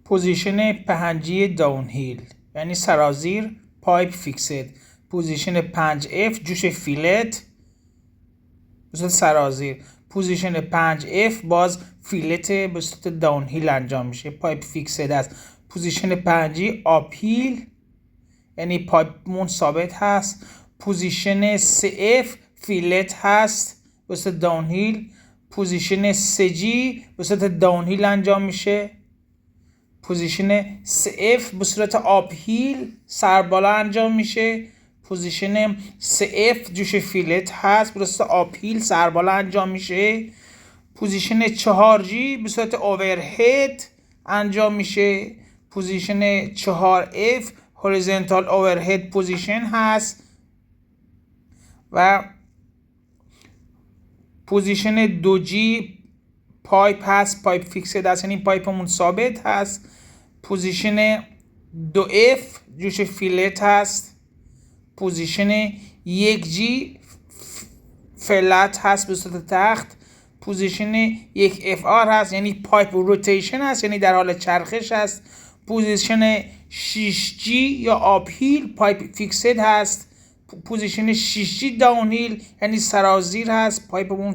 پوزیشن پهنجی داون هیل یعنی سرازیر پایپ فیکسد. پوزیشن 5F جوش فیلت به صورت سرازیر. پوزیشن 5F باز فیلت به صورت داون هیل انجام میشه، پایپ فیکسد است. پوزیشن 5G آپ هیل یعنی پایپمون ثابت هست. پوزیشن 3F فیلت هست به صورت داون هیل. پوزیشن 3G به صورت داون هیل انجام میشه. پوزیشن 3F به صورت آپ هیل سربالا انجام میشه. پوزیشن 3F جوش فیلت هست به صورت آپ هیل سربالا انجام میشه. پوزیشن 4G به صورت اوورهد انجام میشه. پوزیشن 4F هوریزونتال اوورهد پوزیشن هست و پوزیشن 2G پایپ هست، پایپ فیکسد هست یعنی پایپمون ثابت هست. پوزیشن 2F جوش فیلت هست. پوزیشن 1G فلت هست به صورت تخت. پوزیشن 1FR هست یعنی پایپ روتیشن هست یعنی در حال چرخش هست. پوزیشن 6G یا آپ هیل پایپ فیکسد هست. پوزیشن 6G داون هیل یعنی سرازیر هست، پایپمون